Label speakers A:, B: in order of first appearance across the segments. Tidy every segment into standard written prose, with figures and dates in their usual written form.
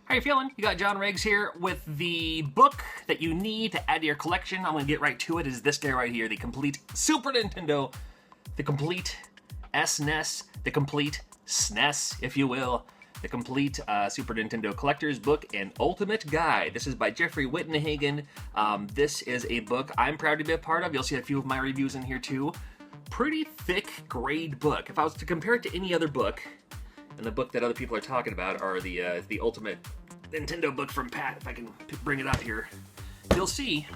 A: How you feeling? You got John Riggs here with the book that you need to add to your collection. I'm going to get right to it. Is this guy right here, the complete Super Nintendo, the complete SNES, the complete SNES, if you will, the complete Super Nintendo Collector's Book and Ultimate Guide. This is by Jeffrey Wittenhagen. This is a book I'm proud to be a part of. You'll see a few of my reviews in here too. Pretty thick grade book. If I was to compare it to any other book, and the book that other people are talking about are the Ultimate Nintendo book from Pat, if I can bring it up here, you'll see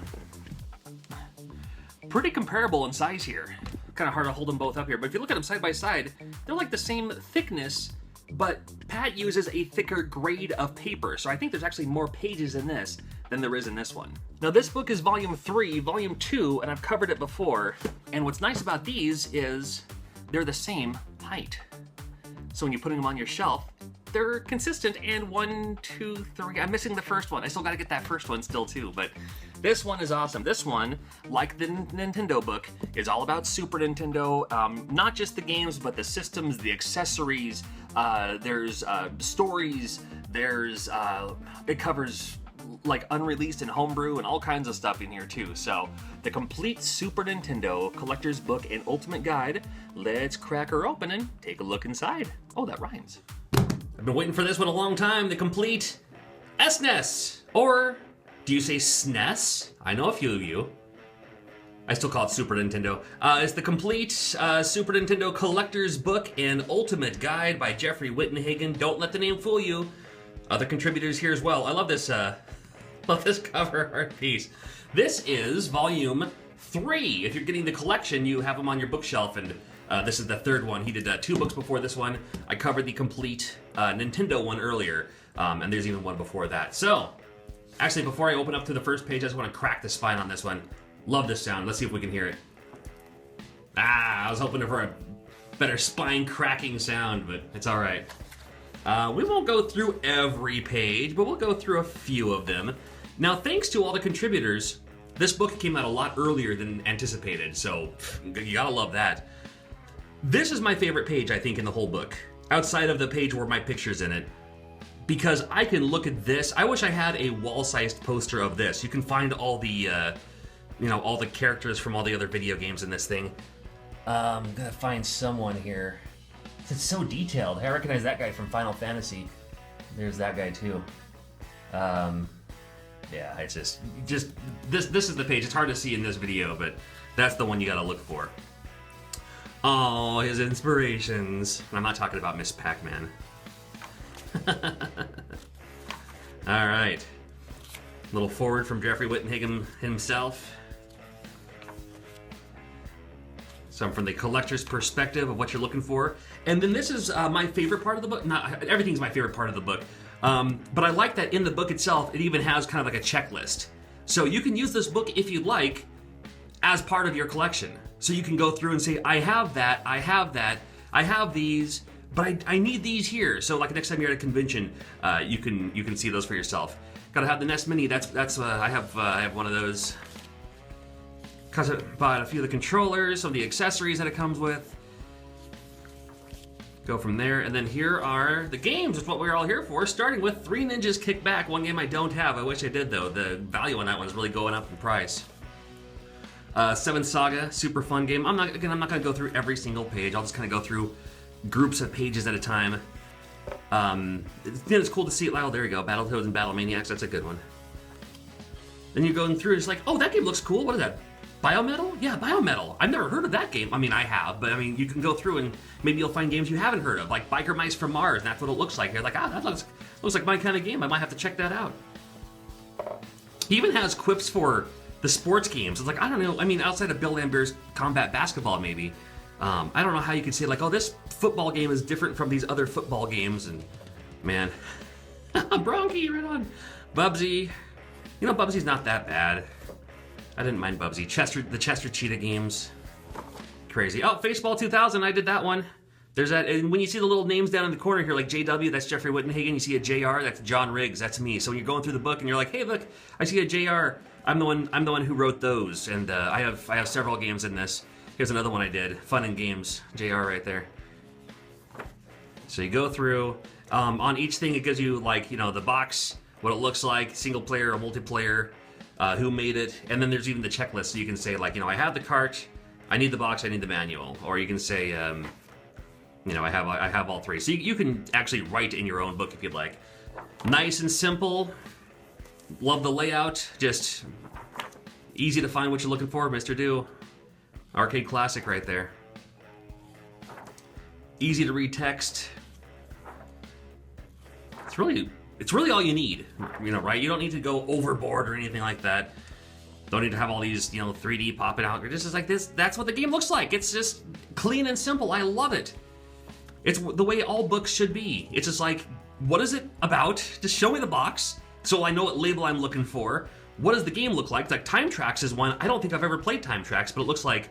A: pretty comparable in size here. Kind of hard to hold them both up here, but if you look at them side by side, they're like the same thickness, but Pat uses a thicker grade of paper, so I think there's actually more pages in this than there is in this one. Now this book is volume 3, volume 2, and I've covered it before, and what's nice about these is they're the same height. So when you're putting them on your shelf, they're consistent, and 1, 2, 3, I'm missing the first one. I still gotta get that first one still too, but this one is awesome. This one, like the Nintendo book, is all about Super Nintendo, not just the games, but the systems, the accessories, there's stories, there's, it covers like unreleased and homebrew and all kinds of stuff in here too. So the complete Super Nintendo Collector's Book and Ultimate Guide. Let's crack her open and take a look inside. Oh, that rhymes. I've been waiting for this one a long time. The complete SNES, or do you say SNES? I know a few of you. I still call it Super Nintendo. It's the complete Super Nintendo Collector's Book and Ultimate Guide by Jeffrey Wittenhagen. Don't let the name fool you. Other contributors here as well. I love this cover art piece. This is volume 3. If you're getting the collection, you have them on your bookshelf, and this is the third one. He did 2 books before this one. I covered the complete Nintendo one earlier, and there's even one before that. So, actually, before I open up to the first page, I just want to crack the spine on this one. Love this sound. Let's see if we can hear it. I was hoping for a better spine cracking sound, but it's all right. We won't go through every page, but we'll go through a few of them. Now, thanks to all the contributors, this book came out a lot earlier than anticipated, so you gotta love that. This is my favorite page, I think, in the whole book, outside of the page where my picture's in it, because I can look at this. I wish I had a wall-sized poster of this. You can find all the, all the characters from all the other video games in this thing. I'm gonna find someone here. It's so detailed. I recognize that guy from Final Fantasy. There's that guy too. Yeah, it's just this is the page. It's hard to see in this video, but that's the one you gotta look for. Oh, his inspirations. And I'm not talking about Miss Pac-Man. All right. Little forward from Jeffrey Wittenhagen himself. Some from the collector's perspective of what you're looking for. And then this is my favorite part of the book. Not everything's my favorite part of the book. But I like that in the book itself, it even has kind of like a checklist. So you can use this book if you'd like as part of your collection. So you can go through and say, I have that, I have that, I have these, but I need these here. So like next time you're at a convention, you can see those for yourself. Gotta have the NES Mini. That's I have one of those. Because I bought a few of the controllers, some of the accessories that it comes with. Go from there, and then here are the games. It's what we're all here for, starting with 3 Ninjas Kick Back, one game I don't have. I wish I did, though. The value on that one is really going up in price. 7 Saga, super fun game. I'm not going to go through every single page. I'll just kind of go through groups of pages at a time. It's cool to see it. Oh, there you go. Battletoads and Battle Maniacs. That's a good one. Then you're going through, it's like, oh, that game looks cool. What is that? Biometal? Yeah, Biometal. I've never heard of that game. I mean, I have, but I mean, you can go through and maybe you'll find games you haven't heard of, like Biker Mice from Mars, and that's what it looks like. You're like, that looks like my kind of game. I might have to check that out. He even has quips for the sports games. It's like, I don't know. I mean, outside of Bill Lambert's Combat Basketball, maybe. I don't know how you could say, like, oh, this football game is different from these other football games, and man. Bronchi, right on. Bubsy. You know, Bubsy's not that bad. I didn't mind Bubsy. The Chester Cheetah games. Crazy. Oh, Faceball 2000, I did that one. There's that, and when you see the little names down in the corner here, like JW, that's Jeffrey Wittenhagen. You see a JR, that's John Riggs, that's me. So when you're going through the book and you're like, hey, look, I see a JR. I'm the one who wrote those, and I have several games in this. Here's another one I did. Fun and Games, JR right there. So you go through. On each thing, it gives you like, you know, the box, what it looks like, single player or multiplayer, who made it, and then there's even the checklist. So you can say like, you know, I have the cart, I need the box, I need the manual, or you can say, you know, I have all three. So you can actually write in your own book if you'd like. Nice and simple. Love the layout. Just easy to find what you're looking for, Mr. Do. Arcade classic right there. Easy to read text. It's really all you need, you know, right? You don't need to go overboard or anything like that. Don't need to have all these, you know, 3D popping out. It's just like this. That's what the game looks like. It's just clean and simple. I love it. It's the way all books should be. It's just like, what is it about? Just show me the box so I know what label I'm looking for. What does the game look like? Like Time Tracks is one. I don't think I've ever played Time Tracks, but it looks like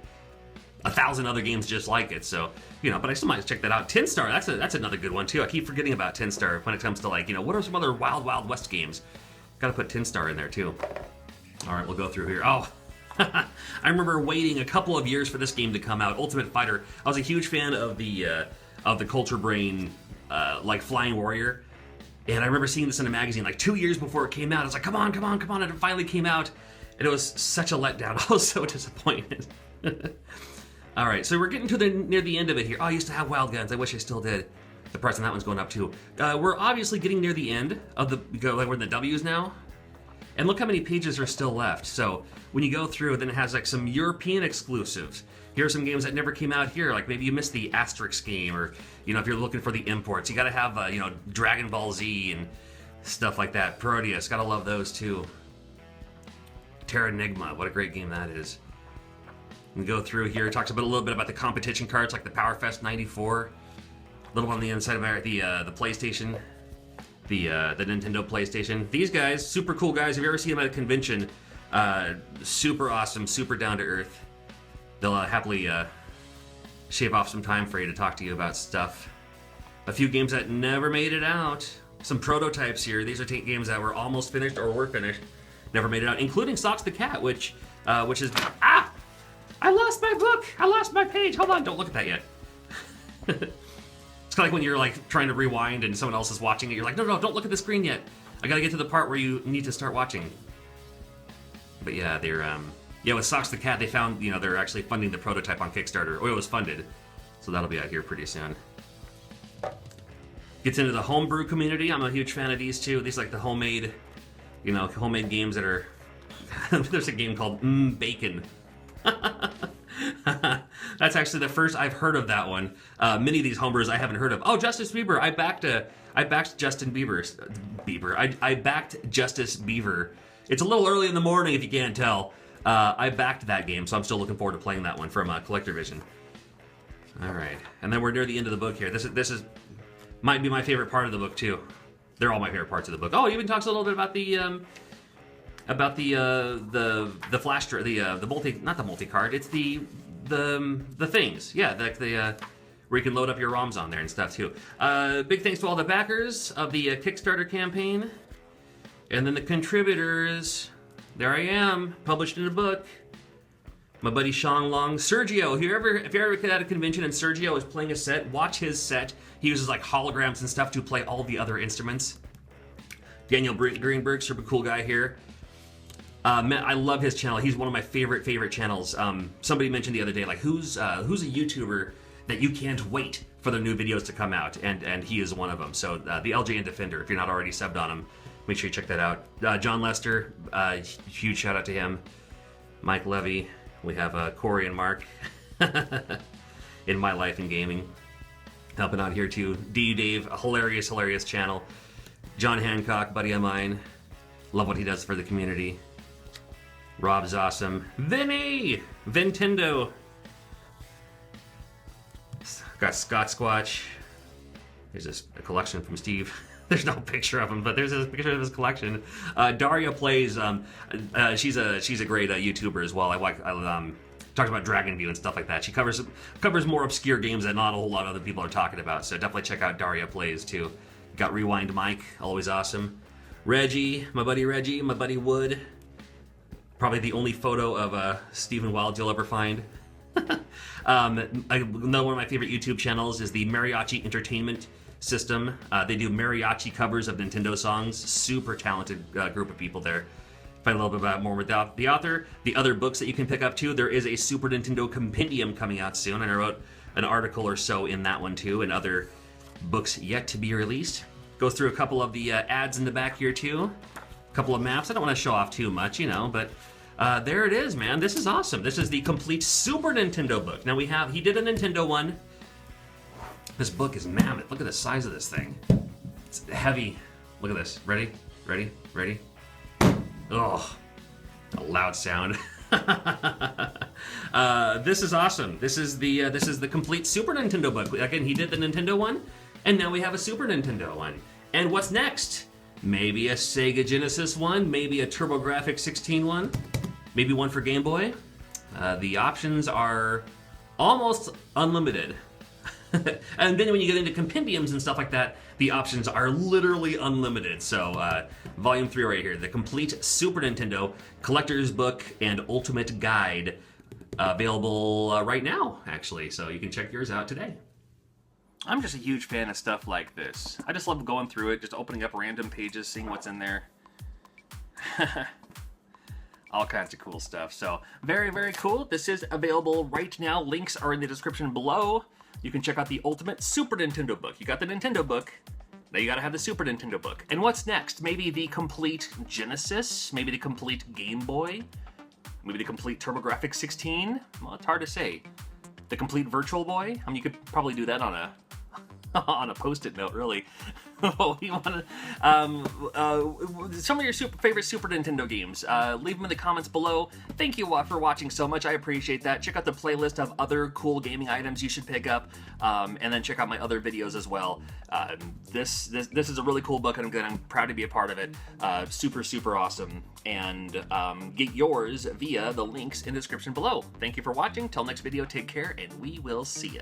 A: 1,000 other games just like it. So, you know, but I still might check that out. 10 Star, that's another good one too. I keep forgetting about 10 Star when it comes to like, you know, what are some other Wild Wild West games? Gotta put 10 Star in there too. All right, we'll go through here. Oh, I remember waiting a couple of years for this game to come out. Ultimate Fighter. I was a huge fan of the Culture Brain, like Flying Warrior. And I remember seeing this in a magazine like 2 years before it came out. I was like, come on, come on, come on. And it finally came out. And it was such a letdown. I was so disappointed. All right, so we're getting to near the end of it here. Oh, I used to have Wild Guns. I wish I still did. The price on that one's going up too. We're obviously getting near the end of like we're in the W's now. And look how many pages are still left. So when you go through, then it has like some European exclusives. Here are some games that never came out here. Like maybe you missed the Asterix game, or, you know, if you're looking for the imports, you gotta have, you know, Dragon Ball Z and stuff like that. Proteus, gotta love those too. Terra Enigma, what a great game that is. We go through here, it talks a little bit about the competition cards, like the PowerFest 94. A little on the inside of the PlayStation, the Nintendo PlayStation. These guys, super cool guys. If you ever see them at a convention, super awesome, super down to earth. They'll happily shave off some time for you to talk to you about stuff. A few games that never made it out. Some prototypes here. These are games that were almost finished or were finished, never made it out, including Socks the Cat, which is I lost my book. I lost my page. Hold on, don't look at that yet. It's kind of like when you're like trying to rewind and someone else is watching it. You're like, no, don't look at the screen yet. I gotta get to the part where you need to start watching. But yeah, they're with Socks the Cat, they found, you know, they're actually funding the prototype on Kickstarter. Or it was funded, so that'll be out here pretty soon. Gets into the homebrew community. I'm a huge fan of these too. These like the homemade, you know, homemade games that are. There's a game called Bacon. That's actually the first I've heard of that one. Many of these homebrews I haven't heard of. Oh, Justice Bieber. I backed Justin Bieber. I backed Justice Beaver. It's a little early in the morning if you can't tell. I backed that game, so I'm still looking forward to playing that one from Collector Vision. All right, and then we're near the end of the book here. This is might be my favorite part of the book too. They're all my favorite parts of the book. Oh, it even talks a little bit about the flash drive, the multi, not the multi card. It's the things. Yeah, the where you can load up your ROMs on there and stuff too. Big thanks to all the backers of the Kickstarter campaign, and then the contributors. There I am, published in a book. My buddy Shang Long, Sergio. If you're ever at a convention and Sergio is playing a set, watch his set. He uses like holograms and stuff to play all the other instruments. Daniel Greenberg, super cool guy here. Man, I love his channel. He's one of my favorite channels. Somebody mentioned the other day, like who's a YouTuber that you can't wait for their new videos to come out, and he is one of them. So the LJN Defender, if you're not already subbed on him, make sure you check that out. John Lester, huge shout out to him. Mike Levy, we have Corey and Mark in My Life in Gaming, helping out here too. D Dave, a hilarious channel. John Hancock, buddy of mine, love what he does for the community. Rob's awesome. Vinny! Vintendo. Got Scott Squatch. There's a collection from Steve. There's no picture of him, but there's a picture of his collection. Daria Plays. She's a great YouTuber as well. I talks about Dragon View and stuff like that. She covers more obscure games that not a whole lot of other people are talking about. So definitely check out Daria Plays too. Got Rewind Mike, always awesome. Reggie, my buddy Wood. Probably the only photo of Stephen Wild you'll ever find. Another one of my favorite YouTube channels is the Mariachi Entertainment
B: system. They do mariachi covers of Nintendo songs. Super talented group of people there. Find a little bit more about the author. The other books that you can pick up too. There is a Super Nintendo Compendium coming out soon, and I wrote an article or so in that one too, and other books yet to be released. Goes through a couple of the ads in the back here too. A couple of maps. I don't want to show off too much, you know, but there it is, man. This is awesome. This is the complete Super Nintendo book. Now he did a Nintendo one. This book is mammoth. Look at the size of this thing. It's heavy. Look at this. Ready? Ready? Ready? Oh, a loud sound. This is awesome. This is the complete Super Nintendo book. Again, he did the Nintendo one, and now we have a Super Nintendo one. And what's next? Maybe a Sega Genesis one, maybe a TurboGrafx 16 one, maybe one for Game Boy. The options are almost unlimited. And then when you get into compendiums and stuff like that, the options are literally unlimited. So volume 3 right here, the complete Super Nintendo collector's book and ultimate guide, available right now, actually. So you can check yours out today.
A: I'm just a huge fan of stuff like this. I just love going through it, just opening up random pages, seeing what's in there. All kinds of cool stuff. So very, very cool. This is available right now. Links are in the description below. You can check out the Ultimate Super Nintendo book. You got the Nintendo book, now you gotta have the Super Nintendo book. And what's next? Maybe the complete Genesis? Maybe the complete Game Boy? Maybe the complete TurboGrafx 16? Well, it's hard to say. The complete Virtual Boy? I mean, you could probably do that on a on a post-it note, really. You want to some of your favorite Super Nintendo games, leave them in the comments below. Thank you for watching so much. I appreciate that. Check out the playlist of other cool gaming items you should pick up, and then check out my other videos as well. This is a really cool book, and I'm proud to be a part of it. Super awesome. And get yours via the links in the description below. Thank you for watching. Till next video, take care, and we will see ya.